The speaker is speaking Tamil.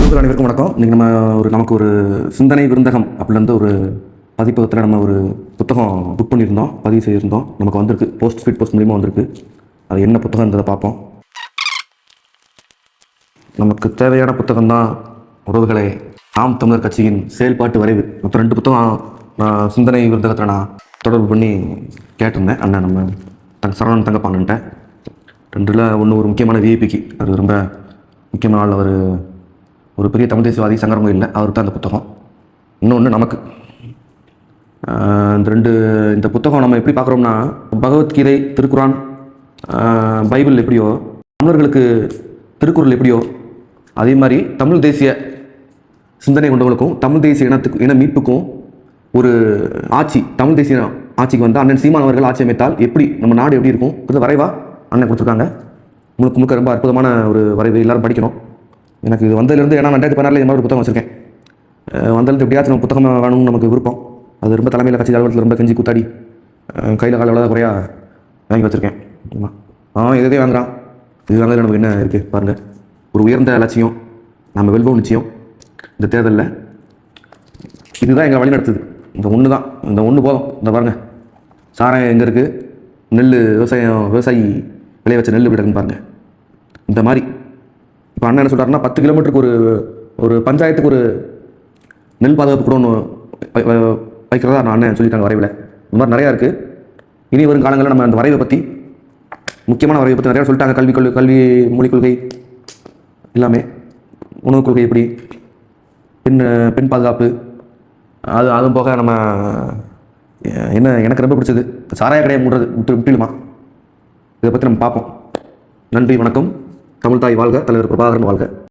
உறவுகள் அனைவருக்கும் வணக்கம். இன்றைக்கி நமக்கு ஒரு சிந்தனை விருந்தகம் அப்படிலேருந்து ஒரு பதிப்பகத்தில் நம்ம ஒரு புத்தகம் புக் பண்ணியிருந்தோம், பதிவு செய்திருந்தோம். நமக்கு வந்திருக்கு, ஸ்பீட் போஸ்ட் மூலிமா வந்திருக்கு. அது என்ன புத்தகன்றதை பார்ப்போம். நமக்கு தேவையான புத்தகம் தான் உறவுகளை நாம் தமிழர் கட்சியின் செயல்பாட்டு வரைவு. மொத்தம் 2 புத்தகம் நான் சிந்தனை விருந்தகத்தில் நான் தொடர்பு பண்ணி கேட்டிருந்தேன். அண்ணன் நம்ம சரவணன் தங்கப்பான்ட்ட 2ல் ஒன்று ஒரு முக்கியமான விஐபிக்கு, அது ரொம்ப முக்கியமான ஆள். அவர் ஒரு பெரிய தமிழ் தேசியவாதி, சங்கரமும் இல்லை, அவருக்கு தான் அந்த புத்தகம். இன்னொன்று நமக்கு இந்த புத்தகம் நம்ம எப்படி பார்க்குறோம்னா, பகவத்கீதை, திருக்குரான், பைபிள் எப்படியோ தமிழர்களுக்கு திருக்குறள் எப்படியோ அதே மாதிரி தமிழ் தேசிய சிந்தனை கொண்டவங்களுக்கும் தமிழ் தேசிய இன மீட்புக்கும் ஒரு ஆட்சி, தமிழ் தேசிய ஆட்சிக்கு வந்து அண்ணன் சீமான் அவர்கள் ஆட்சி அமைத்தால் எப்படி நம்ம நாடு எப்படி இருக்கும் கொஞ்சம் வரைவா அண்ணன் கொடுத்துருக்காங்க. முழுக்க ரொம்ப அற்புதமான ஒரு வரைவு, எல்லோரும் படிக்கணும். எனக்கு இது வந்ததுலேருந்து, ஏன்னா 2016 இது மாதிரி ஒரு புத்தகம் வச்சுருக்கேன். வந்ததுலேருந்து எப்படியாச்சும் நம்ம புத்தகம் வேணும்னு நமக்கு விருப்பம். அது ரொம்ப தலைமையில் கட்சி அலுவலகத்தில் ரொம்ப கெஞ்சி கூத்தாடி கையில் கால எவ்வளோ குறையா வாங்கி வச்சுருக்கேன். இதே வாங்குறான். இது வாங்குறது நமக்கு என்ன இருக்குது பாருங்கள். ஒரு உயர்ந்த லட்சியம், நம்ம வெல்வோம் நிச்சயம். இந்த தேர்தலில் இதுதான் எங்களை வழி நடத்துது. இந்த ஒன்று தான், இந்த ஒன்று போதும். இந்த பாருங்கள், சாராயம் எங்கே இருக்குது, நெல் விவசாயி விளைய வச்ச நெல் எப்படி இருக்குன்னு பாருங்கள். இந்த மாதிரி இப்போ அண்ணன் என்ன சொல்கிறாருன்னா, 10 கிலோமீட்டருக்கு ஒரு பஞ்சாயத்துக்கு ஒரு நெல் பாதுகாப்பு கூட ஒன்று வைக்கிறதா நான் அண்ணன் சொல்லியிருக்காங்க வரைவில். இந்த மாதிரி நிறையா இருக்குது. இனி வரும் காலங்களில் நம்ம அந்த வரைவை பற்றி, முக்கியமான வரைவை பற்றி நிறையா சொல்லிட்டாங்க. கல்வி மொழிக் கொள்கை எல்லாமே, உணவுக் கொள்கை எப்படி, பெண் பாதுகாப்பு, அதுவும் போக நம்ம என்ன எனக்கு ரொம்ப பிடிச்சது சாராய கடையை மூடுறது முற்றிலுமா, இதை பற்றி நம்ம பார்ப்போம். நன்றி, வணக்கம். தமிழ் தாய் வாழ்க, தலைவர் பிரபாகரன் வாழ்க.